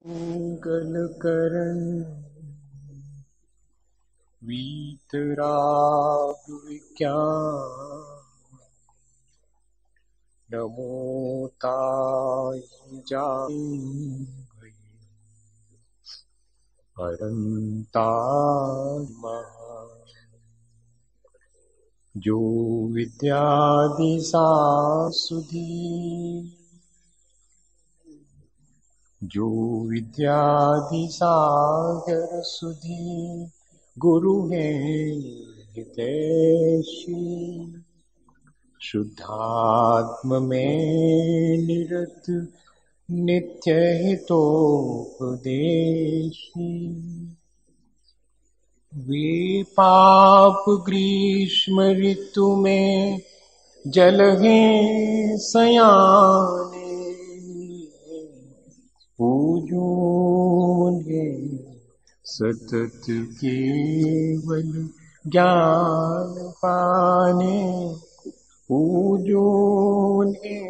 मंगल करन वीतराग विज्ञान नमो ताय जाय अरंताय महा जो विद्यादि सासुधी जो विद्यादि सागर सुधी गुरु है हितैषी शुद्धात्म में निरत नित्य हितोपदेशी वे पाप ग्रीष्म ऋतु में जल हैं सयाने पूजोगे सतत केवल ज्ञान पाने पूजोगे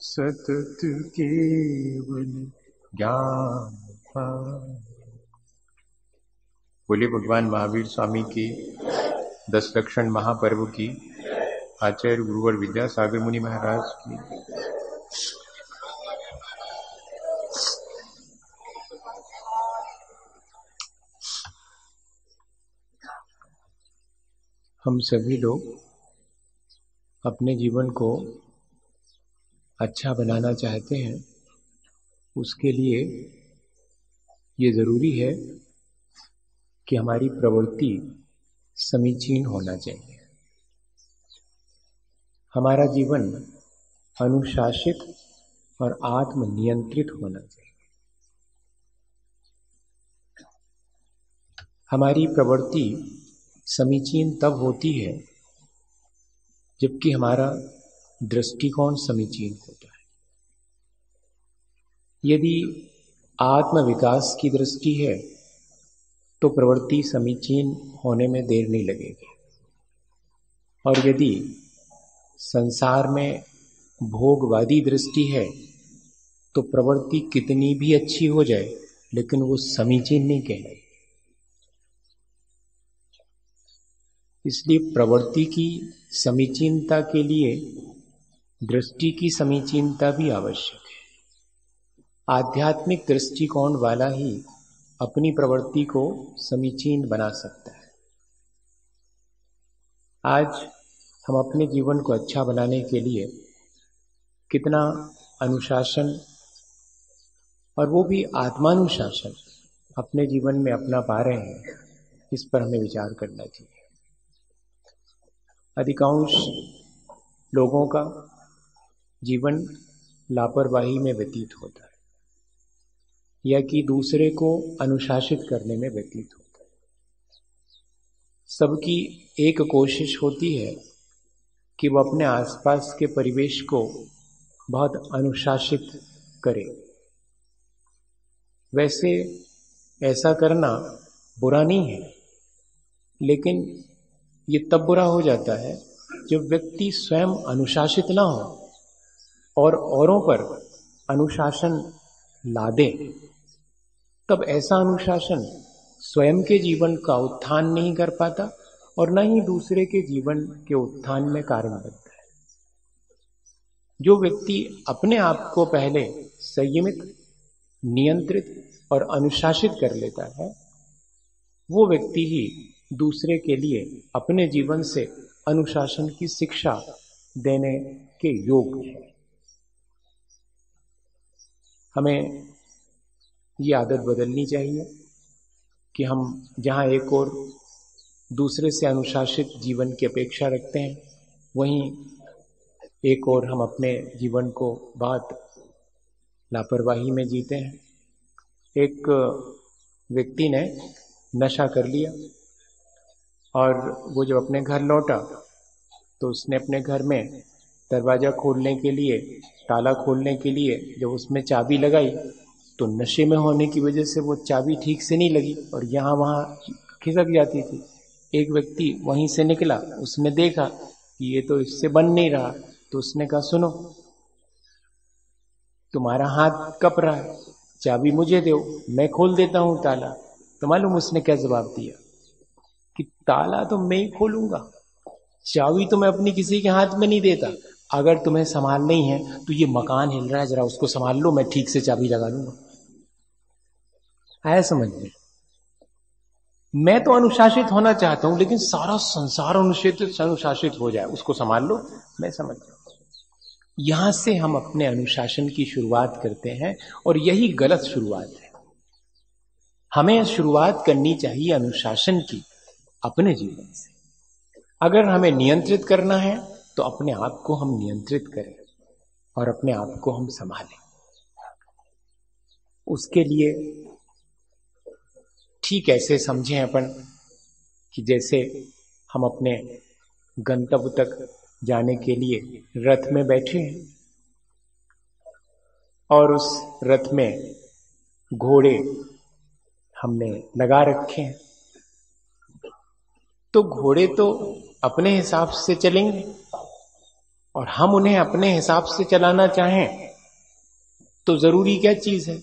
सतत केवल ज्ञान पाने। बोले भगवान महावीर स्वामी की 10 लक्षण महापर्व की, आचार्य गुरुवर विद्यासागर मुनि महाराज की। हम सभी लोग अपने जीवन को अच्छा बनाना चाहते हैं। उसके लिए ये जरूरी है कि हमारी प्रवृत्ति समीचीन होना चाहिए। हमारा जीवन अनुशासित और आत्मनियंत्रित होना चाहिए। हमारी प्रवृत्ति समीचीन तब होती है जबकि हमारा दृष्टिकोण समीचीन होता है। यदि आत्म विकास की दृष्टि है तो प्रवृत्ति समीचीन होने में देर नहीं लगेगी, और यदि संसार में भोगवादी दृष्टि है तो प्रवृत्ति कितनी भी अच्छी हो जाए लेकिन वो समीचीन नहीं कहलाएगी। इसलिए प्रवृत्ति की समीचीनता के लिए दृष्टि की समीचीनता भी आवश्यक है। आध्यात्मिक दृष्टिकोण वाला ही अपनी प्रवृत्ति को समीचीन बना सकता है। आज हम अपने जीवन को अच्छा बनाने के लिए कितना अनुशासन और वो भी आत्मानुशासन अपने जीवन में अपना पा रहे हैं, इस पर हमें विचार करना चाहिए। अधिकांश लोगों का जीवन लापरवाही में व्यतीत होता है या कि दूसरे को अनुशासित करने में व्यतीत होता है। सबकी एक कोशिश होती है कि वो अपने आसपास के परिवेश को बहुत अनुशासित करे। वैसे ऐसा करना बुरा नहीं है, लेकिन ये तब बुरा हो जाता है जब व्यक्ति स्वयं अनुशासित ना हो और औरों पर अनुशासन ला दे। तब ऐसा अनुशासन स्वयं के जीवन का उत्थान नहीं कर पाता और न ही दूसरे के जीवन के उत्थान में कारण बनता है। जो व्यक्ति अपने आप को पहले संयमित, नियंत्रित और अनुशासित कर लेता है, वो व्यक्ति ही दूसरे के लिए अपने जीवन से अनुशासन की शिक्षा देने के योग्य है। हमें ये आदत बदलनी चाहिए कि हम जहाँ एक और दूसरे से अनुशासित जीवन की अपेक्षा रखते हैं, वहीं एक और हम अपने जीवन को बहुत लापरवाही में जीते हैं। एक व्यक्ति ने नशा कर लिया और वो जब अपने घर लौटा तो उसने अपने घर में दरवाज़ा खोलने के लिए, ताला खोलने के लिए जब उसमें चाबी लगाई तो नशे में होने की वजह से वो चाबी ठीक से नहीं लगी और यहाँ वहाँ खिसक जाती थी। एक व्यक्ति वहीं से निकला, उसने देखा कि ये तो इससे बन नहीं रहा, तो उसने कहा सुनो तुम्हारा हाथ कप रहा है, चाबी मुझे दो, मैं खोल देता हूं ताला। तो मालूम उसने क्या जवाब दिया कि ताला तो मैं ही खोलूंगा, चाबी तो मैं अपनी किसी के हाथ में नहीं देता। अगर तुम्हें संभालना ही है तो ये मकान हिल रहा है, जरा उसको संभाल लो, मैं ठीक से चाबी लगा लूंगा। आया समझ में? मैं तो अनुशासित होना चाहता हूं, लेकिन सारा संसार अनुशासित हो जाए, उसको संभाल लो, मैं समझ जाऊं। यहां से हम अपने अनुशासन की शुरुआत करते हैं और यही गलत शुरुआत है। हमें शुरुआत करनी चाहिए अनुशासन की अपने जीवन से। अगर हमें नियंत्रित करना है तो अपने आप को हम नियंत्रित करें और अपने आप को हम संभालें। उसके लिए ठीक ऐसे समझें अपन कि जैसे हम अपने गंतव्य तक जाने के लिए रथ में बैठे हैं और उस रथ में घोड़े हमने लगा रखे हैं, तो घोड़े तो अपने हिसाब से चलेंगे और हम उन्हें अपने हिसाब से चलाना चाहें तो जरूरी क्या चीज है,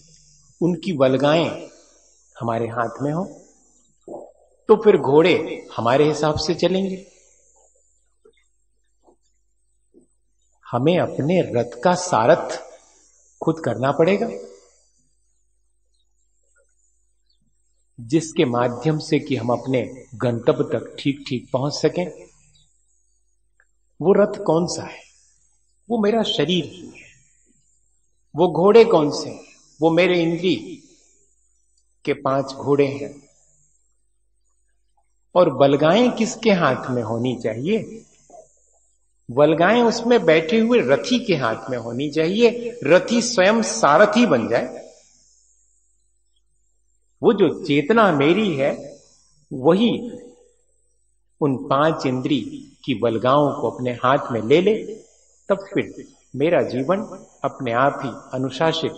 उनकी बलगाएं हमारे हाथ में हो, तो फिर घोड़े हमारे हिसाब से चलेंगे। हमें अपने रथ का सारथ खुद करना पड़ेगा, जिसके माध्यम से कि हम अपने गंतव्य तक ठीक ठीक पहुंच सकें। वो रथ कौन सा है? वो मेरा शरीर ही है। वो घोड़े कौन से हैं? वो मेरे इंद्रिय के 5 घोड़े हैं। और बलगाएं किसके हाथ में होनी चाहिए? बलगाएं उसमें बैठे हुए रथी के हाथ में होनी चाहिए। रथी स्वयं सारथी बन जाए। वो जो चेतना मेरी है वही उन 5 इंद्रिय की बलगाओं को अपने हाथ में ले ले, तब फिर मेरा जीवन अपने आप ही अनुशासित,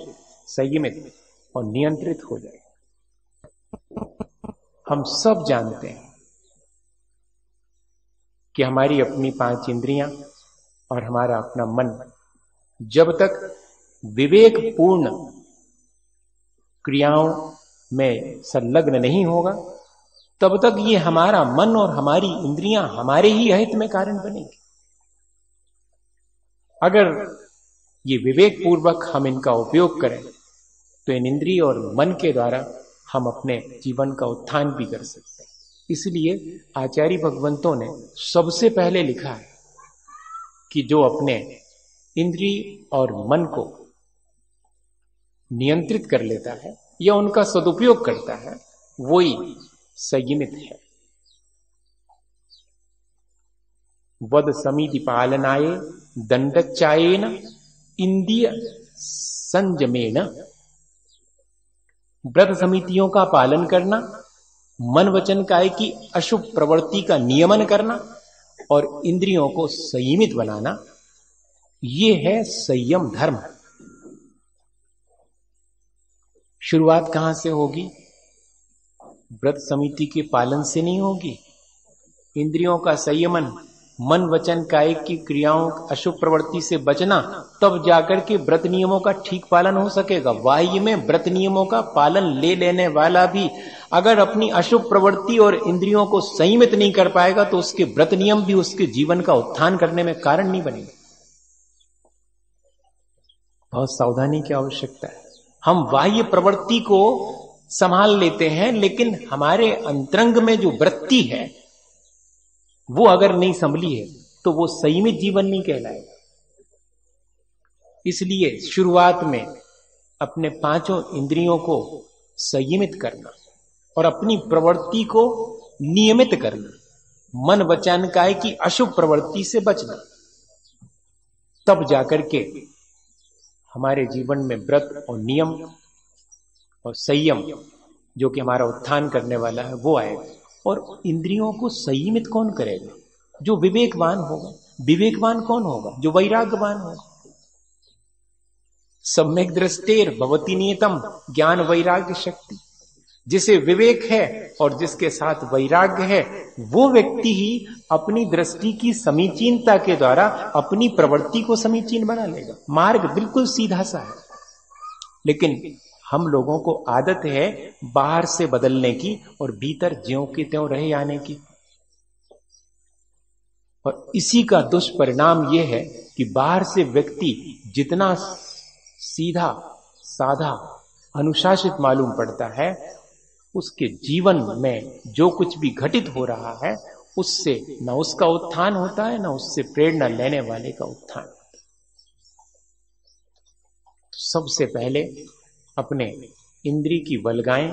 संयमित और नियंत्रित हो जाए। हम सब जानते हैं कि हमारी अपनी 5 इंद्रियां और हमारा अपना मन जब तक विवेकपूर्ण क्रियाओं में संलग्न नहीं होगा, तब तक ये हमारा मन और हमारी इंद्रियां हमारे ही अहित में कारण बनेंगी। अगर ये विवेक पूर्वक हम इनका उपयोग करें तो इन इंद्रिय और मन के द्वारा हम अपने जीवन का उत्थान भी कर सकते हैं। इसलिए आचार्य भगवंतों ने सबसे पहले लिखा है कि जो अपने इंद्रिय और मन को नियंत्रित कर लेता है या उनका सदुपयोग करता है, वही संयमित है। वद समिति पालनाय दंडचायेन इंद्रिय संयमेन। व्रत समितियों का पालन करना, मन वचन काय की अशुभ प्रवृत्ति का नियमन करना और इंद्रियों को संयमित बनाना, ये है संयम धर्म। शुरुआत कहां से होगी? व्रत समिति के पालन से नहीं होगी। इंद्रियों का संयमन, मन वचन काय की क्रियाओं अशुभ प्रवृत्ति से बचना, तब जाकर के व्रत नियमों का ठीक पालन हो सकेगा। बाह्य में व्रत नियमों का पालन ले लेने वाला भी अगर अपनी अशुभ प्रवृत्ति और इंद्रियों को संयमित नहीं कर पाएगा तो उसके व्रत नियम भी उसके जीवन का उत्थान करने में कारण नहीं बनेंगे। बहुत सावधानी की आवश्यकता है। हम बाह्य प्रवृत्ति को संभाल लेते हैं, लेकिन हमारे अंतरंग में जो वृत्ति है वो अगर नहीं संभली है तो वो संयमित जीवन नहीं कहलाएगा। इसलिए शुरुआत में अपने 5 इंद्रियों को संयमित करना और अपनी प्रवृत्ति को नियमित करना, मन वचन काय की अशुभ प्रवृत्ति से बचना, तब जाकर के हमारे जीवन में व्रत और नियम और संयम जो कि हमारा उत्थान करने वाला है वो आएगा। और इंद्रियों को संयमित कौन करेगा? जो विवेकवान होगा। विवेकवान कौन होगा? जो वैराग्यवान होगा। सम्यक दृष्टेर भवति नियतम ज्ञान वैराग्य शक्ति। जिसे विवेक है और जिसके साथ वैराग्य है, वो व्यक्ति ही अपनी दृष्टि की समीचीनता के द्वारा अपनी प्रवृत्ति को समीचीन बना लेगा। मार्ग बिल्कुल सीधा सा है, लेकिन हम लोगों को आदत है बाहर से बदलने की और भीतर ज्यों की त्यों रहे आने की। और इसी का दुष्परिणाम यह है कि बाहर से व्यक्ति जितना सीधा साधा अनुशासित मालूम पड़ता है, उसके जीवन में जो कुछ भी घटित हो रहा है उससे न उसका उत्थान होता है, न उससे प्रेरणा लेने वाले का उत्थान होता है। तो सबसे पहले अपने इंद्री की बलगाएं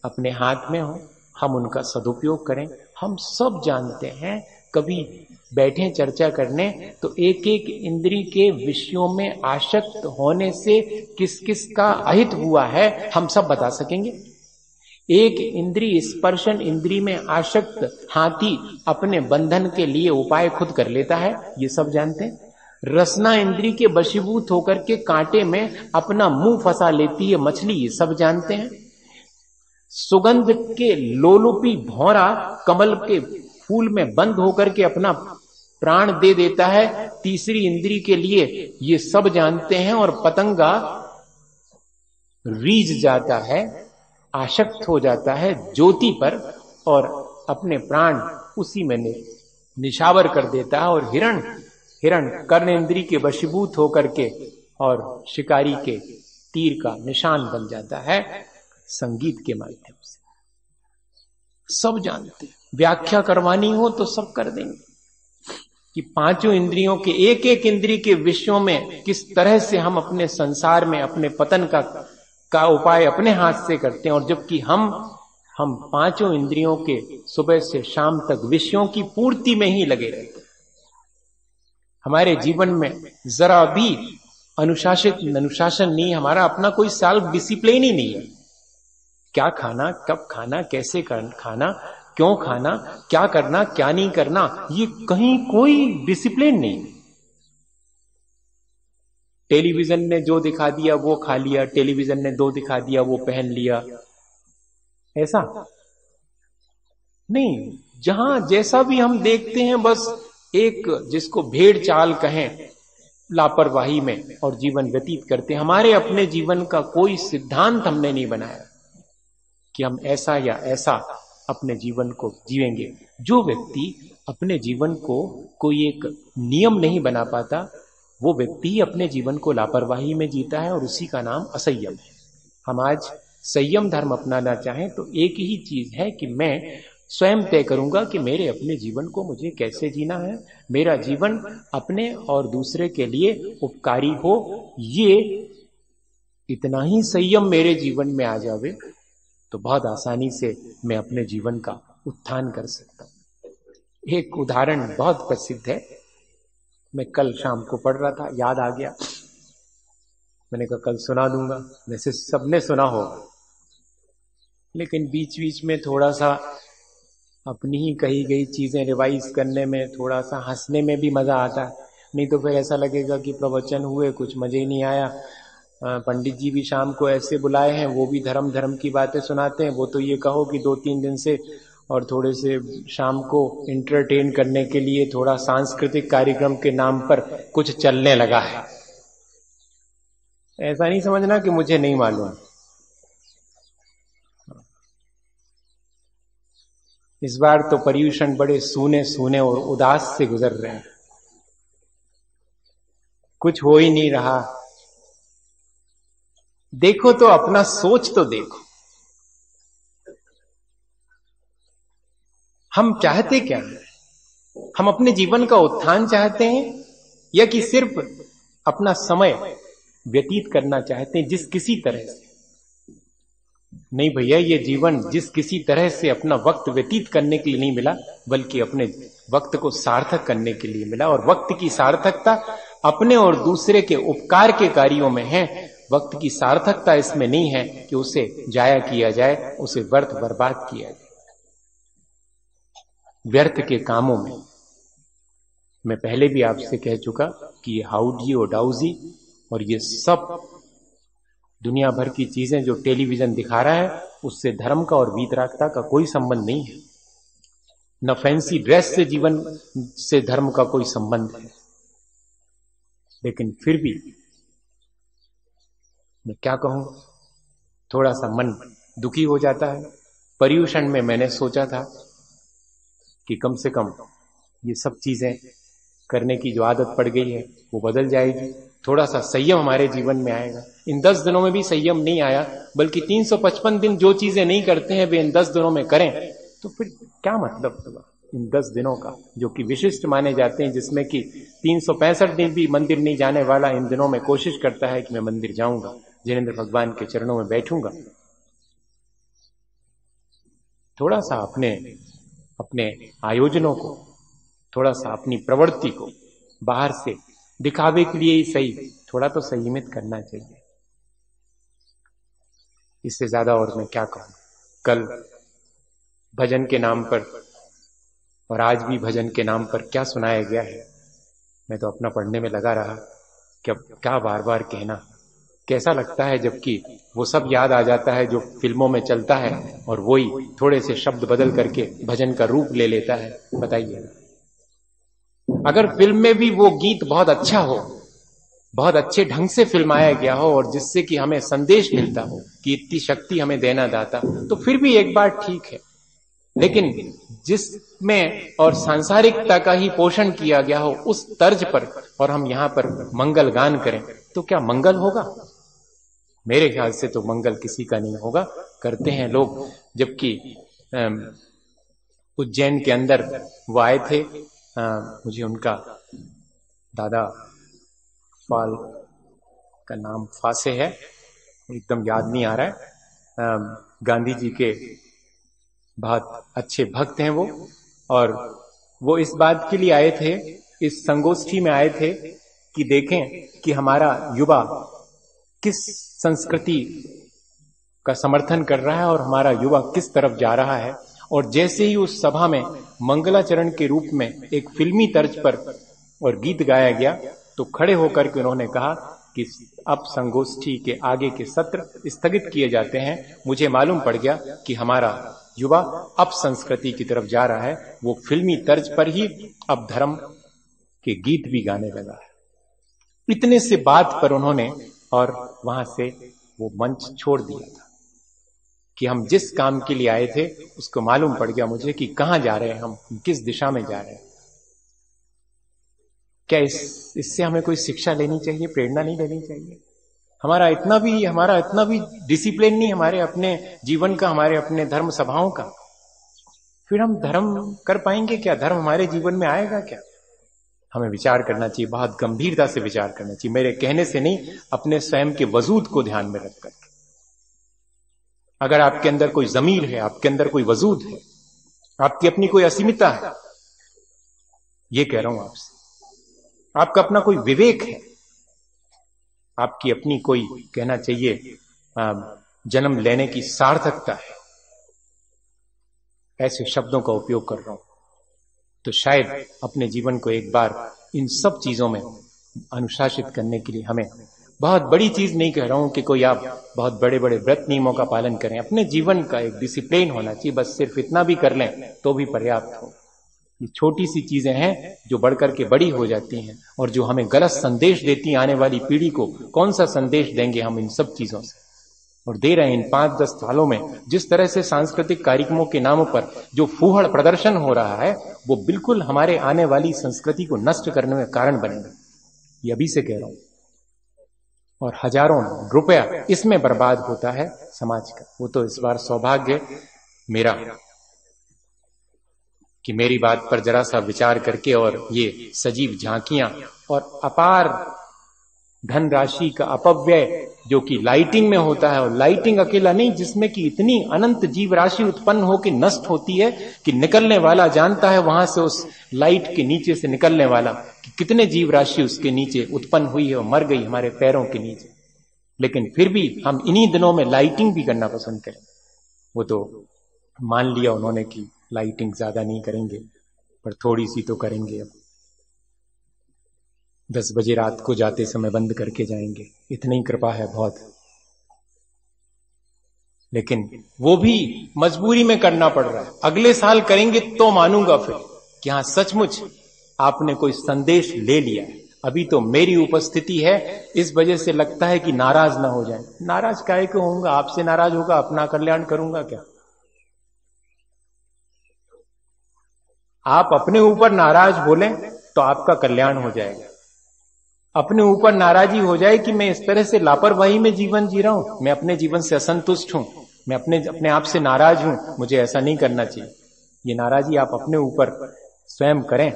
अपने हाथ में हो, हम उनका सदुपयोग करें। हम सब जानते हैं, कभी बैठे चर्चा करने तो एक एक इंद्री के विषयों में आसक्त होने से किस किस का अहित हुआ है हम सब बता सकेंगे। एक इंद्री स्पर्शन इंद्री में आसक्त हाथी अपने बंधन के लिए उपाय खुद कर लेता है, ये सब जानते हैं। रसना इंद्री के वशीभूत होकर के कांटे में अपना मुंह फंसा लेती है मछली, ये सब जानते हैं। सुगंध के लोलुपी भौरा कमल के फूल में बंद होकर के अपना प्राण दे देता है तीसरी इंद्री के लिए, ये सब जानते हैं। और पतंगा रीझ जाता है, आसक्त हो जाता है ज्योति पर और अपने प्राण उसी में निशावर कर देता है। और हिरण कर्ण इंद्री के वशीभूत होकर के और शिकारी के तीर का निशान बन जाता है संगीत के माध्यम से। सब जानते हैं, व्याख्या करवानी हो तो सब कर देंगे कि पांचों इंद्रियों के एक एक इंद्री के विषयों में किस तरह से हम अपने संसार में अपने पतन का उपाय अपने हाथ से करते हैं। और जबकि हम पांचों इंद्रियों के सुबह से शाम तक विषयों की पूर्ति में ही लगे रहते हैं। हमारे जीवन में जरा भी अनुशासन नहीं, हमारा अपना कोई सेल्फ डिसिप्लिन ही नहीं है। क्या खाना, कब खाना, कैसे खाना, क्यों खाना, क्या करना, क्या नहीं करना, ये कहीं कोई डिसिप्लिन नहीं। टेलीविजन ने जो दिखा दिया वो खा लिया, टेलीविजन ने दो दिखा दिया वो पहन लिया, ऐसा नहीं। जहां जैसा भी हम देखते हैं बस एक जिसको भेड़ चाल कहें लापरवाही में और जीवन व्यतीत करते हैं। हमारे अपने जीवन का कोई सिद्धांत हमने नहीं बनाया कि हम ऐसा या ऐसा अपने जीवन को जीवेंगे। जो व्यक्ति अपने जीवन को कोई एक नियम नहीं बना पाता, वो व्यक्ति ही अपने जीवन को लापरवाही में जीता है और उसी का नाम असंयम है। हम आज संयम धर्म अपनाना चाहें तो एक ही चीज है कि मैं स्वयं तय करूंगा कि मेरे अपने जीवन को मुझे कैसे जीना है, मेरा जीवन अपने और दूसरे के लिए उपकारी हो। ये इतना ही संयम मेरे जीवन में आ जावे तो बहुत आसानी से मैं अपने जीवन का उत्थान कर सकता हूं। एक उदाहरण बहुत प्रसिद्ध है, मैं कल शाम को पढ़ रहा था, याद आ गया, मैंने कहा कल सुना दूंगा। वैसे सबने सुना होगा, लेकिन बीच बीच में थोड़ा सा अपनी ही कही गई चीजें रिवाइज करने में, थोड़ा सा हंसने में भी मजा आता है। नहीं तो फिर ऐसा लगेगा कि प्रवचन हुए, कुछ मजे ही नहीं आया। पंडित जी भी शाम को ऐसे बुलाए हैं, वो भी धर्म की बातें सुनाते हैं। वो तो ये कहो कि 2-3 दिन से और थोड़े से शाम को इंटरटेन करने के लिए थोड़ा सांस्कृतिक कार्यक्रम के नाम पर कुछ चलने लगा है। ऐसा नहीं समझना कि मुझे नहीं मालूम। इस बार तो पर्यूषण बड़े सूने सूने और उदास से गुजर रहे हैं, कुछ हो ही नहीं रहा। देखो तो अपना सोच तो देखो, हम चाहते क्या हैं? हम अपने जीवन का उत्थान चाहते हैं या कि सिर्फ अपना समय व्यतीत करना चाहते हैं जिस किसी तरह से? नहीं भैया, ये जीवन जिस किसी तरह से अपना वक्त व्यतीत करने के लिए नहीं मिला, बल्कि अपने वक्त को सार्थक करने के लिए मिला। और वक्त की सार्थकता अपने और दूसरे के उपकार के कार्यों में है। वक्त की सार्थकता इसमें नहीं है कि उसे जाया किया जाए, उसे व्यर्थ बर्बाद किया जाए। व्यर्थ के कामों में मैं पहले भी आपसे कह चुका कि ये हाउडी और डाउजी और ये सब दुनिया भर की चीजें जो टेलीविजन दिखा रहा है, उससे धर्म का और वीतरागता का कोई संबंध नहीं है। न फैंसी ड्रेस से जीवन से धर्म का कोई संबंध है। लेकिन फिर भी मैं क्या कहूं, थोड़ा सा मन दुखी हो जाता है। पर्यूषण में मैंने सोचा था कि कम से कम ये सब चीजें करने की जो आदत पड़ गई है वो बदल जाएगी, थोड़ा सा संयम हमारे जीवन में आएगा। इन 10 दिनों में भी संयम नहीं आया, बल्कि 355 दिन जो चीजें नहीं करते हैं वे इन 10 दिनों में करें, तो फिर क्या मतलब होगा इन 10 दिनों का, जो कि विशिष्ट माने जाते हैं, जिसमें कि 365 दिन भी मंदिर नहीं जाने वाला इन दिनों में कोशिश करता है कि मैं मंदिर जाऊंगा, जिनेंद्र भगवान के चरणों में बैठूंगा। थोड़ा सा अपने आयोजनों को, थोड़ा सा अपनी प्रवृत्ति को बाहर से दिखावे के लिए ही सही थोड़ा तो संयमित करना चाहिए। इससे ज्यादा और मैं क्या कहूं। कल भजन के नाम पर और आज भी भजन के नाम पर क्या सुनाया गया है, मैं तो अपना पढ़ने में लगा रहा कि अब क्या बार बार कहना, कैसा लगता है, जबकि वो सब याद आ जाता है जो फिल्मों में चलता है और वही थोड़े से शब्द बदल करके भजन का रूप ले लेता है। बताइए, अगर फिल्म में भी वो गीत बहुत अच्छा हो, बहुत अच्छे ढंग से फिल्माया गया हो और जिससे कि हमें संदेश मिलता हो कि इतनी शक्ति हमें देना दाता, तो फिर भी एक बार ठीक है। लेकिन जिसमें और सांसारिकता का ही पोषण किया गया हो उस तर्ज पर, और हम यहां पर मंगल गान करें, तो क्या मंगल होगा? मेरे ख्याल से तो मंगल किसी का नहीं होगा। करते हैं लोग, जबकि उज्जैन के अंदर वो आए थे, मुझे उनका दादा फाल का नाम फासे है, एकदम याद नहीं आ रहा है। गांधी जी के बहुत अच्छे भक्त हैं वो, और वो इस बात के लिए आए थे, इस संगोष्ठी में आए थे कि देखें कि हमारा युवा किस संस्कृति का समर्थन कर रहा है और हमारा युवा किस तरफ जा रहा है। और जैसे ही उस सभा में मंगलाचरण के रूप में एक फिल्मी तर्ज पर और गीत गाया गया, तो खड़े होकर के उन्होंने कहा कि अब संगोष्ठी के आगे के सत्र स्थगित किए जाते हैं। मुझे मालूम पड़ गया कि हमारा युवा अब संस्कृति की तरफ जा रहा है, वो फिल्मी तर्ज पर ही अब धर्म के गीत भी गाने लगा है। इतने से बात पर उन्होंने और वहां से वो मंच छोड़ दिया था कि हम जिस काम के लिए आए थे उसको मालूम पड़ गया मुझे कि कहां जा रहे हैं, हम किस दिशा में जा रहे हैं। क्या इससे हमें कोई शिक्षा लेनी चाहिए, प्रेरणा नहीं लेनी चाहिए? हमारा इतना भी डिसिप्लिन नहीं हमारे अपने जीवन का, हमारे अपने धर्म सभाओं का, फिर हम धर्म कर पाएंगे क्या? धर्म हमारे जीवन में आएगा क्या? हमें विचार करना चाहिए, बहुत गंभीरता से विचार करना चाहिए, मेरे कहने से नहीं, अपने स्वयं के वजूद को ध्यान में रख करके। अगर आपके अंदर कोई जमीर है, आपके अंदर कोई वजूद है, आपकी अपनी कोई असीमितता है, ये कह रहा हूं आपसे, आपका अपना कोई विवेक है, आपकी अपनी कोई, कहना चाहिए, जन्म लेने की सार्थकता है, ऐसे शब्दों का उपयोग कर रहा हूं, तो शायद अपने जीवन को एक बार इन सब चीजों में अनुशासित करने के लिए हमें, बहुत बड़ी चीज नहीं कह रहा हूं कि कोई आप बहुत बड़े बड़े व्रत नियमों का पालन करें, अपने जीवन का एक डिसिप्लिन होना चाहिए, बस सिर्फ इतना भी कर लें तो भी पर्याप्त हो। ये छोटी सी चीजें हैं जो बढ़कर के बड़ी हो जाती हैं और जो हमें गलत संदेश देती हैं। आने वाली पीढ़ी को कौन सा संदेश देंगे हम इन सब चीजों से, और दे रहे हैं। इन 5-10 सालों में जिस तरह से सांस्कृतिक कार्यक्रमों के नामों पर जो फूहड़ प्रदर्शन हो रहा है, वो बिल्कुल हमारे आने वाली संस्कृति को नष्ट करने में कारण बनेगा, ये अभी से कह रहा हूं। और हजारों रुपया इसमें बर्बाद होता है समाज का। वो तो इस बार सौभाग्य मेरा कि मेरी बात पर जरा सा विचार करके और ये सजीव झांकियां और अपार धनराशि का अपव्यय जो कि लाइटिंग में होता है, और लाइटिंग अकेला नहीं, जिसमें कि इतनी अनंत जीव राशि उत्पन्न होकर नष्ट होती है कि निकलने वाला जानता है वहां से, उस लाइट के नीचे से निकलने वाला, कि कितने जीव राशि उसके नीचे उत्पन्न हुई है और मर गई हमारे पैरों के नीचे। लेकिन फिर भी हम इन्हीं दिनों में लाइटिंग भी करना पसंद करें। वो तो मान लिया उन्होंने कि लाइटिंग ज्यादा नहीं करेंगे, पर थोड़ी सी तो करेंगे। अब 10 बजे रात को जाते समय बंद करके जाएंगे, इतनी कृपा है बहुत। लेकिन वो भी मजबूरी में करना पड़ रहा है। अगले साल करेंगे तो मानूंगा फिर कि हां सचमुच आपने कोई संदेश ले लिया है। अभी तो मेरी उपस्थिति है, इस वजह से लगता है कि नाराज ना हो जाए। नाराज काहे को होऊंगा? आपसे नाराज होगा, अपना कल्याण करूंगा क्या? आप अपने ऊपर नाराज बोलें तो आपका कल्याण हो जाएगा। अपने ऊपर नाराजी हो जाए कि मैं इस तरह से लापरवाही में जीवन जी रहा हूं, मैं अपने जीवन से असंतुष्ट हूं, मैं अपने आप से नाराज हूं, मुझे ऐसा नहीं करना चाहिए, ये नाराजी आप अपने ऊपर स्वयं करें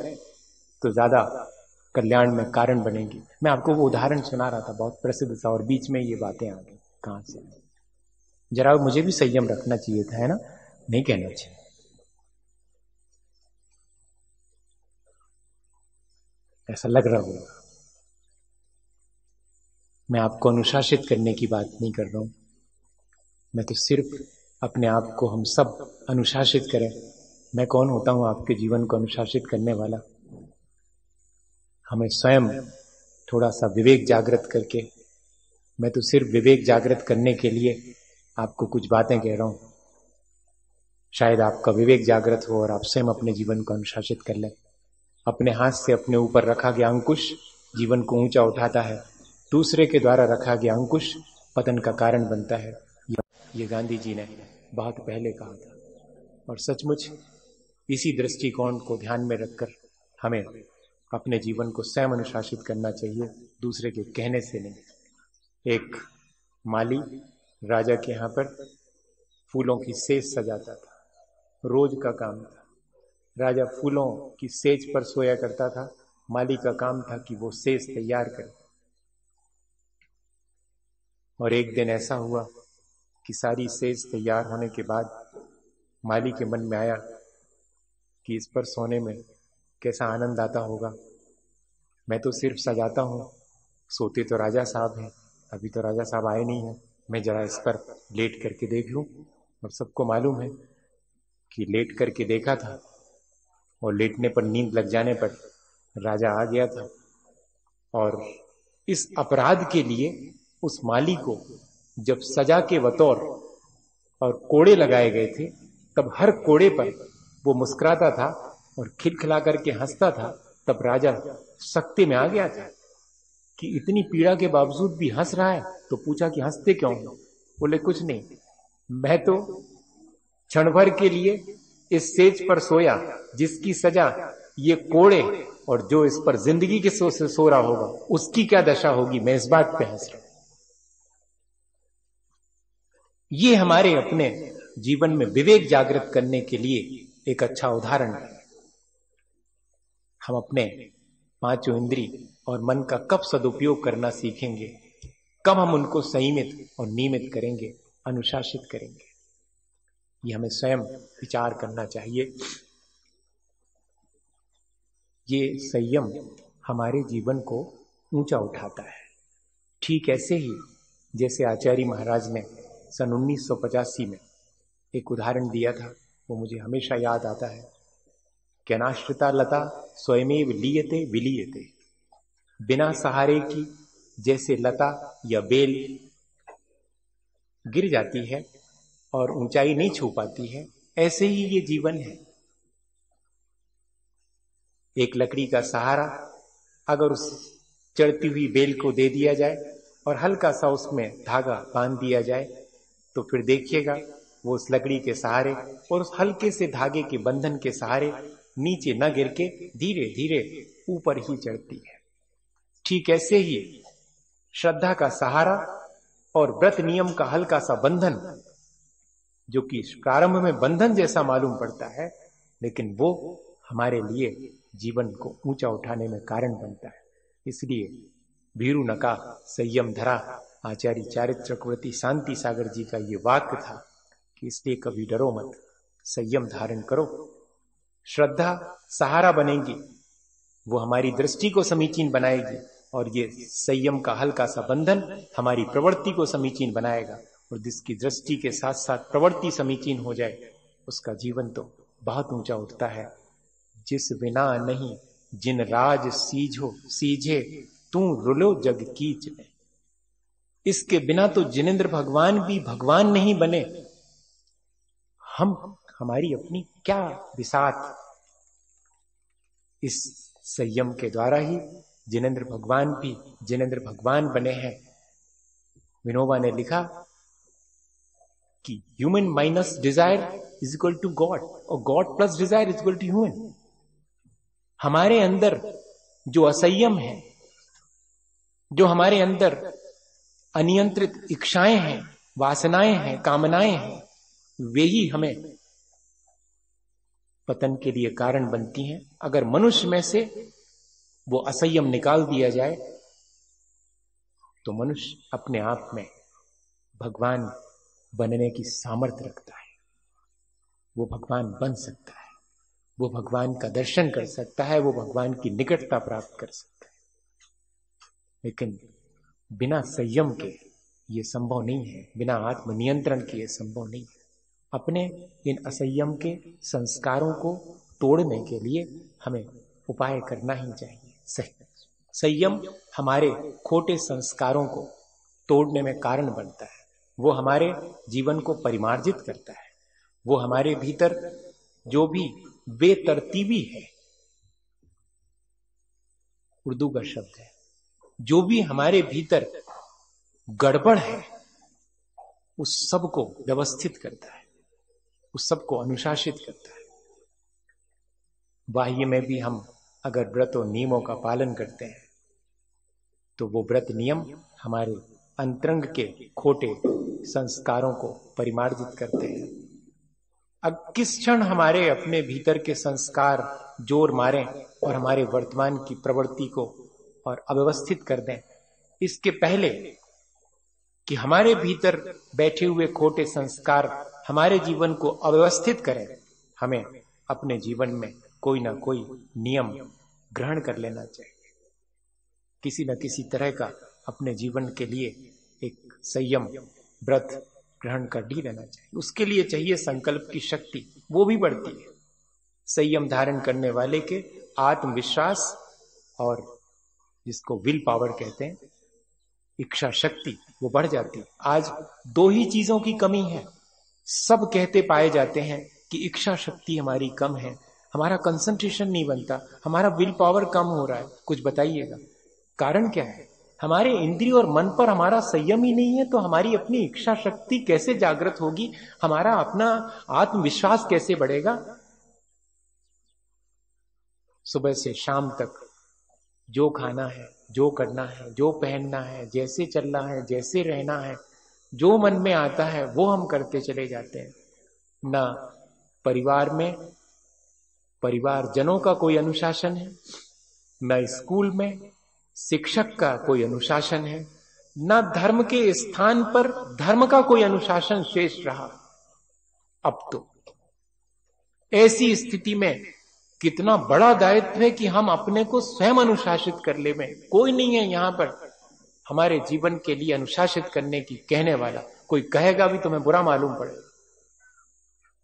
तो ज्यादा कल्याण में कारण बनेगी। मैं आपको वो उदाहरण सुना रहा था, बहुत प्रसिद्ध था, और बीच में ये बातें आ गई कहां से। जरा मुझे भी संयम रखना चाहिए था, है ना? नहीं कहना चाहिए। ऐसा लग रहा होगा। मैं आपको अनुशासित करने की बात नहीं कर रहा हूं, मैं तो सिर्फ अपने आप को हम सब अनुशासित करें। मैं कौन होता हूं आपके जीवन को अनुशासित करने वाला? हमें स्वयं थोड़ा सा विवेक जागृत करके, मैं तो सिर्फ विवेक जागृत करने के लिए आपको कुछ बातें कह रहा हूं। शायद आपका विवेक जागृत हो और आप स्वयं अपने जीवन को अनुशासित कर लें। अपने हाथ से अपने ऊपर रखा गया अंकुश जीवन को ऊंचा उठाता है, दूसरे के द्वारा रखा गया अंकुश पतन का कारण बनता है। ये गांधी जी ने बहुत पहले कहा था, और सचमुच इसी दृष्टिकोण को ध्यान में रखकर हमें अपने जीवन को स्वयं अनुशासित करना चाहिए, दूसरे के कहने से नहीं। एक माली राजा के यहां पर फूलों की सेज सजाता था, रोज का काम था। राजा फूलों की सेज पर सोया करता था, माली का काम था कि वो सेज तैयार करे। और एक दिन ऐसा हुआ कि सारी सेज तैयार होने के बाद माली के मन में आया कि इस पर सोने में कैसा आनंद आता होगा। मैं तो सिर्फ सजाता हूं, सोते तो राजा साहब हैं, अभी तो राजा साहब आए नहीं हैं, मैं जरा इस पर लेट करके देख लूं। और सबको मालूम है कि लेट करके देखा था और लेटने पर नींद लग जाने पर राजा आ गया था। और इस अपराध के लिए उस माली को जब सजा के बतौर और कोड़े लगाए गए थे, तब हर कोड़े पर वो मुस्कुराता था और खिलखिला करके हंसता था। तब राजा सख्ते में आ गया था कि इतनी पीड़ा के बावजूद भी हंस रहा है। तो पूछा कि हंसते क्यों? बोले कुछ नहीं, मैं तो क्षण भर के लिए इस सेज पर सोया जिसकी सजा ये कोड़े, और जो इस पर जिंदगी के सो रहा होगा उसकी क्या दशा होगी, मैं इस बात पे हंस रहा हूं। ये हमारे अपने जीवन में विवेक जागृत करने के लिए एक अच्छा उदाहरण है। हम अपने पांचों इंद्रिय और मन का कब सदुपयोग करना सीखेंगे, कब हम उनको संयमित और नियमित करेंगे, अनुशासित करेंगे, ये हमें स्वयं विचार करना चाहिए। ये संयम हमारे जीवन को ऊंचा उठाता है। ठीक ऐसे ही जैसे आचार्य महाराज ने सन 1985 में एक उदाहरण दिया था, वो मुझे हमेशा याद आता है। ज्ञानाश्रिता लता स्वयमेव लीयते विलीयते, बिना सहारे की जैसे लता या बेल गिर जाती है और ऊंचाई नहीं छू पाती है, ऐसे ही ये जीवन है। एक लकड़ी का सहारा अगर उस चढ़ती हुई बेल को दे दिया जाए और हल्का सा उसमें धागा बांध दिया जाए, तो फिर देखिएगा वो उस लकड़ी के सहारे और उस हल्के से धागे के बंधन के सहारे नीचे न गिर के धीरे धीरे ऊपर ही चढ़ती है। ठीक ऐसे ही श्रद्धा का सहारा और व्रत नियम का हल्का सा बंधन, जो कि प्रारंभ में बंधन जैसा मालूम पड़ता है, लेकिन वो हमारे लिए जीवन को ऊंचा उठाने में कारण बनता है। इसलिए भीरु नका संयम धरा, आचार्य चारित्र चक्रवर्ती शांति सागर जी का ये वाक्य था कि इसलिए कभी डरो मत, संयम धारण करो। श्रद्धा सहारा बनेगी, वो हमारी दृष्टि को समीचीन बनाएगी, और ये संयम का हल्का सा बंधन हमारी प्रवृत्ति को समीचीन बनाएगा। और जिसकी दृष्टि के साथ साथ प्रवृत्ति समीचीन हो जाए, उसका जीवन तो बहुत ऊंचा उठता है। जिस बिना नहीं जिन राज सीझो सीझे, तू रुलो जग कीच में। इसके बिना तो जिनेंद्र भगवान भी भगवान नहीं बने। हम हमारी अपनी क्या बिसात, इस संयम के द्वारा ही जिनेंद्र भगवान भी जिनेंद्र भगवान बने हैं। विनोबा ने लिखा कि human minus desire is equal to god और god plus desire is equal to human. हमारे अंदर जो असंयम है, जो हमारे अंदर अनियंत्रित इच्छाएं हैं, वासनाएं हैं, कामनाएं हैं, वे ही हमें पतन के लिए कारण बनती हैं। अगर मनुष्य में से वो असंयम निकाल दिया जाए तो मनुष्य अपने आप में भगवान बनने की सामर्थ्य रखता है। वो भगवान बन सकता है, वो भगवान का दर्शन कर सकता है, वो भगवान की निकटता प्राप्त कर सकता है। लेकिन बिना संयम के ये संभव नहीं है, बिना आत्मनियंत्रण के ये संभव नहीं है। अपने इन असंयम के संस्कारों को तोड़ने के लिए हमें उपाय करना ही चाहिए। संयम हमारे खोटे संस्कारों को तोड़ने में कारण बनता है, वो हमारे जीवन को परिमार्जित करता है, वो हमारे भीतर जो भी बेतरतीबी है, उर्दू का शब्द है, जो भी हमारे भीतर गड़बड़ है उस सब को व्यवस्थित करता है, उस सब को अनुशासित करता है। बाह्य में भी हम अगर व्रत और नियमों का पालन करते हैं तो वो व्रत नियम हमारे अंतरंग के खोटे संस्कारों को परिमार्जित करते हैं। अब किस क्षण हमारे अपने भीतर के संस्कार जोर मारें और हमारे वर्तमान की प्रवृत्ति को और अव्यवस्थित कर दें, इसके पहले कि हमारे भीतर बैठे हुए खोटे संस्कार हमारे जीवन को अव्यवस्थित करें, हमें अपने जीवन में कोई ना कोई नियम ग्रहण कर लेना चाहिए। किसी न किसी तरह का अपने जीवन के लिए एक संयम व्रत ग्रहण कर ही लेना चाहिए। उसके लिए चाहिए संकल्प की शक्ति, वो भी बढ़ती है। संयम धारण करने वाले के आत्मविश्वास और जिसको विल पावर कहते हैं, इच्छा शक्ति, वो बढ़ जाती है। आज दो ही चीजों की कमी है। सब कहते पाए जाते हैं कि इच्छा शक्ति हमारी कम है, हमारा कंसंट्रेशन नहीं बनता, हमारा विल पावर कम हो रहा है। कुछ बताइएगा कारण क्या है? हमारे इंद्रिय और मन पर हमारा संयम ही नहीं है, तो हमारी अपनी इच्छा शक्ति कैसे जागृत होगी? हमारा अपना आत्मविश्वास कैसे बढ़ेगा? सुबह से शाम तक जो खाना है, जो करना है, जो पहनना है, जैसे चलना है, जैसे रहना है, जो मन में आता है वो हम करते चले जाते हैं। ना परिवार में परिवारजनों का कोई अनुशासन है, न स्कूल में शिक्षक का कोई अनुशासन है, न धर्म के स्थान पर धर्म का कोई अनुशासन शेष रहा। अब तो ऐसी स्थिति में कितना बड़ा दायित्व है कि हम अपने को स्वयं अनुशासित कर ले। में कोई नहीं है यहां पर हमारे जीवन के लिए अनुशासित करने की कहने वाला। कोई कहेगा भी तुम्हें बुरा मालूम पड़ेगा।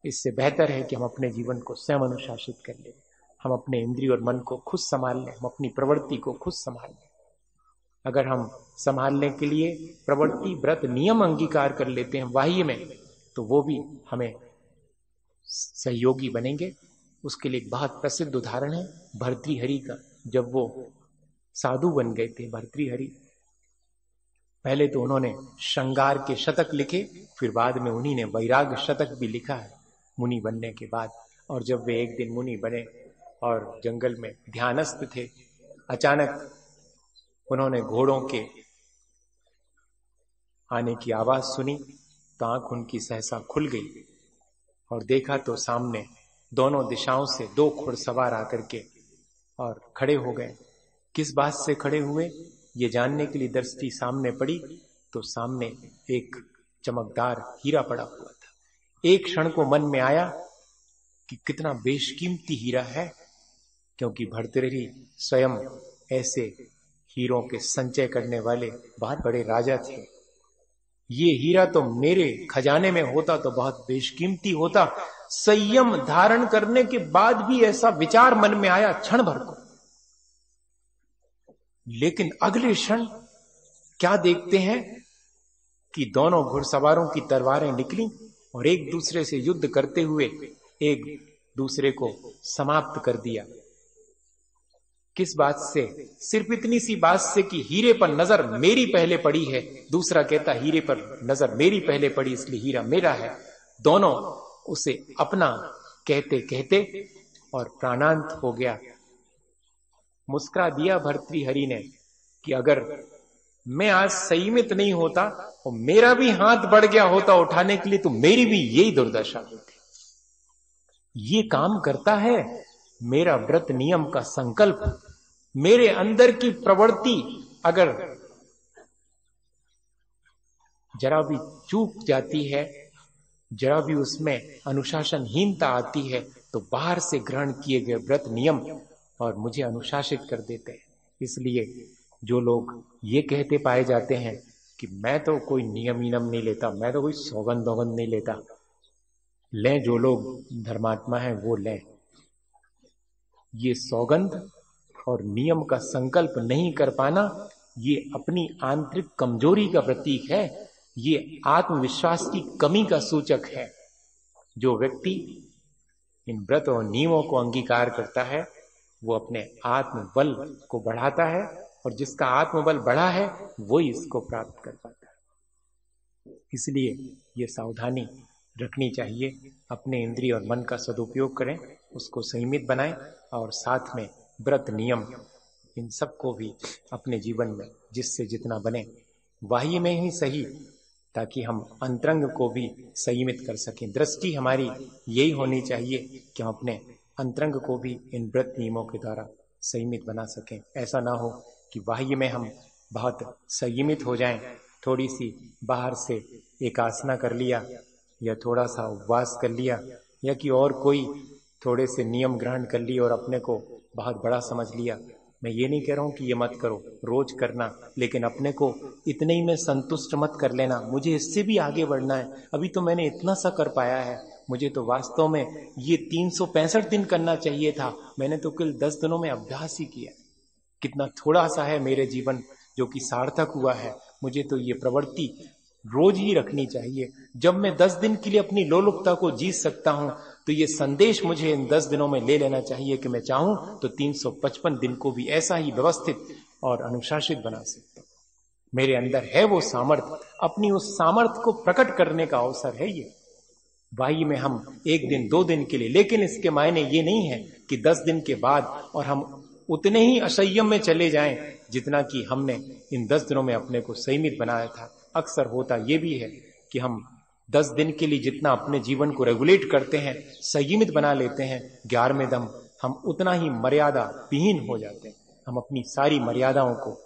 इससे बेहतर है कि हम अपने जीवन को स्वयं अनुशासित कर ले, हम अपने इंद्रिय और मन को खुद संभाल लें, हम अपनी प्रवृत्ति को खुद संभाल लें। अगर हम संभालने के लिए प्रवृत्ति व्रत नियम अंगीकार कर लेते हैं बाह्य में, तो वो भी हमें सहयोगी बनेंगे। उसके लिए एक बहुत प्रसिद्ध उदाहरण है भर्तृहरि का। जब वो साधु बन गए थे भर्तृहरि, पहले तो उन्होंने श्रृंगार के शतक लिखे, फिर बाद में उन्हीं ने वैराग्य शतक भी लिखा है मुनि बनने के बाद। और जब वे एक दिन मुनि बने और जंगल में ध्यानस्थ थे, अचानक उन्होंने घोड़ों के आने की आवाज सुनी तो आंख उनकी सहसा खुल गई और देखा तो सामने दोनों दिशाओं से दो घुड़सवार आकर के और खड़े हो गए। किस बात से खड़े हुए ये जानने के लिए दृष्टि सामने पड़ी तो सामने एक चमकदार हीरा पड़ा हुआ था। एक क्षण को मन में आया कि कितना बेशकीमती हीरा है, क्योंकि भर्तृहरि स्वयं ऐसे हीरों के संचय करने वाले बहुत बड़े राजा थे। ये हीरा तो मेरे खजाने में होता तो बहुत बेशकीमती होता। संयम धारण करने के बाद भी ऐसा विचार मन में आया क्षण भर को, लेकिन अगले क्षण क्या देखते हैं कि दोनों घुड़सवारों की तलवारें निकली और एक दूसरे से युद्ध करते हुए एक दूसरे को समाप्त कर दिया। किस बात से? सिर्फ इतनी सी बात से कि हीरे पर नजर मेरी पहले पड़ी है, दूसरा कहता हीरे पर नजर मेरी पहले पड़ी इसलिए हीरा मेरा है। दोनों उसे अपना कहते कहते और प्राणांत हो गया। मुस्कुरा दिया भर्तृहरि ने कि अगर मैं आज संयमित नहीं होता और मेरा भी हाथ बढ़ गया होता उठाने के लिए तो मेरी भी यही दुर्दशा होती। ये काम करता है मेरा व्रत नियम का संकल्प। मेरे अंदर की प्रवृत्ति अगर जरा भी चूक जाती है, जरा भी उसमें अनुशासनहीनता आती है, तो बाहर से ग्रहण किए गए व्रत नियम और मुझे अनुशासित कर देते हैं। इसलिए जो लोग ये कहते पाए जाते हैं कि मैं तो कोई नियम इनम नहीं लेता, मैं तो कोई सौगंध वौगंध नहीं लेता, लें जो लोग धर्मात्मा हैं वो लें। ये सौगंध और नियम का संकल्प नहीं कर पाना ये अपनी आंतरिक कमजोरी का प्रतीक है, ये आत्मविश्वास की कमी का सूचक है। जो व्यक्ति इन व्रत और नियमों को अंगीकार करता है वो अपने आत्मबल को बढ़ाता है, और जिसका आत्मबल बढ़ा है वो ही इसको प्राप्त कर पाता है। इसलिए ये सावधानी रखनी चाहिए, अपने इंद्रिय और मन का सदुपयोग करें, उसको संयमित बनाएं और साथ में व्रत नियम इन सबको भी अपने जीवन में जिससे जितना बने बाह्य में ही सही, ताकि हम अंतरंग को भी संयमित कर सकें। दृष्टि हमारी यही होनी चाहिए कि हम अपने अंतरंग को भी इन व्रत नियमों के द्वारा संयमित बना सकें। ऐसा ना हो कि बाह्य में हम बहुत संयमित हो जाएं, थोड़ी सी बाहर से एक आसना कर लिया या थोड़ा सा उपवास कर लिया या कि और कोई थोड़े से नियम ग्रहण कर लिए और अपने को बहुत बड़ा समझ लिया। मैं ये नहीं कह रहा हूं कि ये मत करो, रोज करना, लेकिन अपने को इतने ही में संतुष्ट मत कर लेना। मुझे इससे भी आगे बढ़ना है, अभी तो मैंने इतना सा कर पाया है, मुझे तो वास्तव में ये 365 दिन करना चाहिए था, मैंने तो केवल 10 दिनों में अभ्यास ही किया। कितना थोड़ा सा है मेरे जीवन जो कि सार्थक हुआ है। मुझे तो ये प्रवृत्ति रोज ही रखनी चाहिए। जब मैं 10 दिन के लिए अपनी लोलुपता को जीत सकता हूं तो ये संदेश मुझे इन 10 दिनों में ले लेना चाहिए कि मैं चाहूं तो 355 दिन को भी ऐसा ही व्यवस्थित और अनुशासित बना सकता हूं। मेरे अंदर है वो सामर्थ्य, अपनी उस सामर्थ्य को प्रकट करने का अवसर है ये। बाह्य में हम 1 दिन 2 दिन के लिए, लेकिन इसके मायने ये नहीं है कि 10 दिन के बाद और हम उतने ही असंयम में चले जाएं जितना कि हमने इन 10 दिनों में अपने को संयमित बनाया था। अक्सर होता यह भी है कि हम 10 दिन के लिए जितना अपने जीवन को रेगुलेट करते हैं, संयमित बना लेते हैं, 11वें दम हम उतना ही मर्यादा विहीन हो जाते हैं। हम अपनी सारी मर्यादाओं को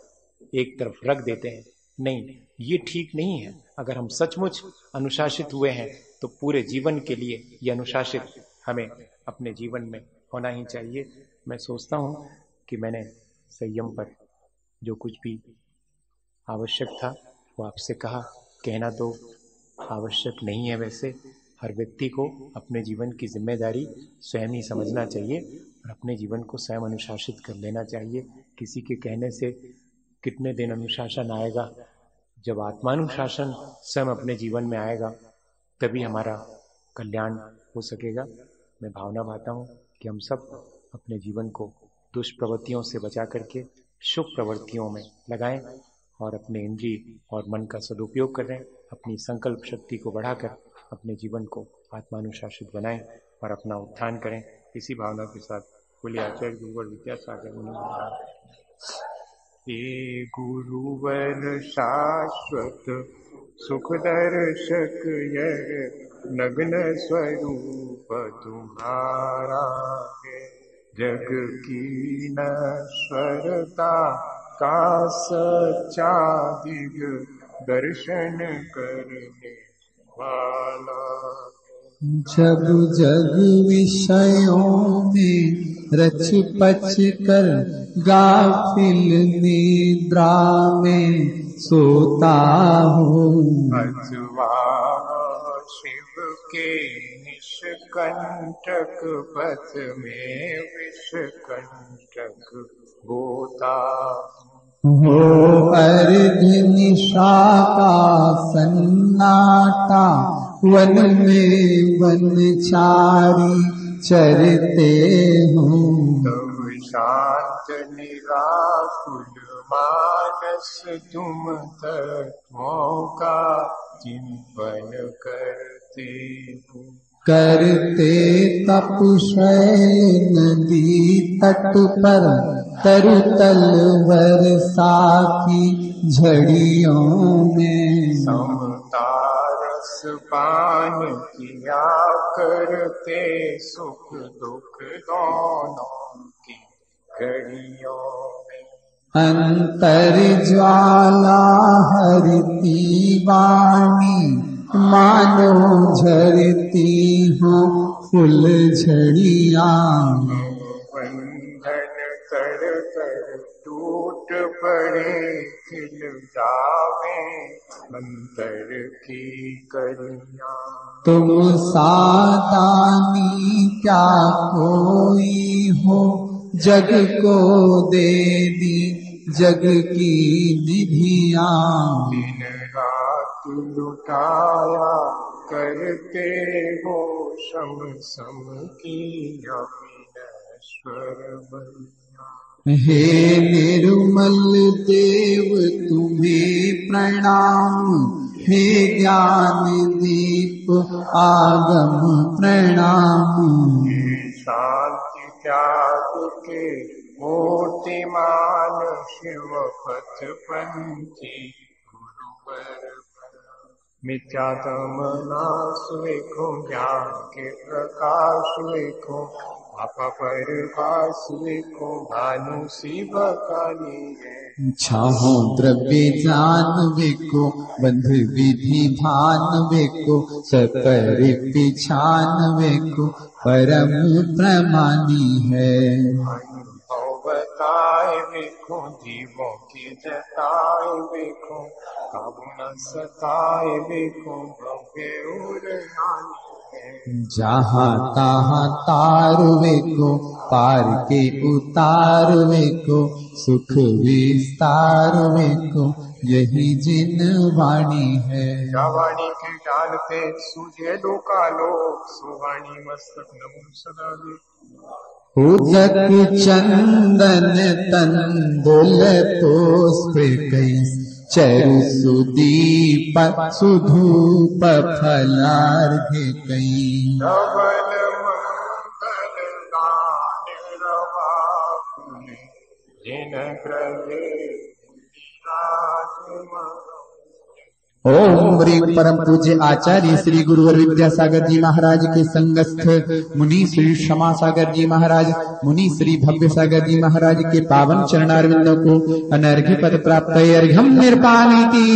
एक तरफ रख देते हैं। नहीं, ये ठीक नहीं है। अगर हम सचमुच अनुशासित हुए हैं तो पूरे जीवन के लिए ये अनुशासित हमें अपने जीवन में होना ही चाहिए। मैं सोचता हूं कि मैंने संयम पर जो कुछ भी आवश्यक था वो आपसे कहा। कहना तो आवश्यक नहीं है, वैसे हर व्यक्ति को अपने जीवन की जिम्मेदारी स्वयं ही समझना चाहिए और अपने जीवन को स्वयं अनुशासित कर लेना चाहिए। किसी के कहने से कितने दिन अनुशासन आएगा? जब आत्मानुशासन स्वयं अपने जीवन में आएगा तभी हमारा कल्याण हो सकेगा। मैं भावना पाता हूँ कि हम सब अपने जीवन को दुष्प्रवृत्तियों से बचा करके शुभ प्रवृत्तियों में लगाएं और अपने इंद्रिय और मन का सदुपयोग करें, अपनी संकल्प शक्ति को बढ़ाकर अपने जीवन को आत्मानुशासित बनाएं और अपना उत्थान करें। इसी भावना के साथ बोलिए आचार्य गुरुवर विद्यासागर मुनि महाराज। हे गुरुवर शाश्वत सुख दर्शक यह नग्न स्वरूप तुम्हारा है, जग की नश्वरता का सच्चा दिग दर्शन करने वाला। जब जग विषयों में रच पच कर गाफिल निद्रा में सोता हूँ, अथवा शिव के निष्कंटक पथ में विषकंटक होता हो अर्ध निशा का सन्नाटा, वन में वनचारी चरते हूँ, तब शांत निराकुल मानस तुम तत्वों का चिंतन करते हो। करते तप शैल नदी तट पर तरुतल वर्षा की झड़ियों में समता रस पान किया करते सुख दुख दोनों की घड़ियों में। अंतर ज्वाला हरती वाणी मानो झरती हो फूल झड़ियाँ। बंधन कर कर टूट पड़े खिल जावे अंतर की कलियाँ। तुम सादानी क्या कोई हो जग को दे दी जग की निधियाँ। दिन रात लुटाया करते हो शम सम की अविनश्वर बलियाँ। हे निर्मल देव तुम्हें प्रणाम, हे ज्ञान दीप आगम प्रणाम। शांति त्याग के मूर्तिमान शिव पथ पंथी गुरुवर मिथ्यातम नाश देखो ज्ञान के प्रकाश देखो आपा पर भास देखो भानु शिव काली है। छाहो द्रव्य जान वेको बंध विधि भान वेको सकर पिछान वेको परम प्रमानी है। अनुभव बताए देखो जीवों की जताए देखो काबू न सताए देखो भव्य उड़ानी है। जहाँ तहाँ तार वेको पार के उतार वेको सुख विस्तार वेको यही जिन वाणी है। वाणी के जान पे सूझे लोका लोक सुवाणी मस्तक नमो सदा दे। उदक चंदन तंदुल पुष्प कई चरु सुदीप सुधूप फलार्घ कई। धवल मंगल गान रवा पुनि जिन ग्रहे ओम श्री परम पूज्य आचार्य श्री गुरुवर विद्यासागर जी महाराज के संगस्थ मुनि श्री क्षमा सागर जी महाराज, मुनि श्री भव्य सागर जी महाराज के पावन चरणारविंदों को अनर्घ्य पद प्राप्त अर्घ्यम निर्पानीति।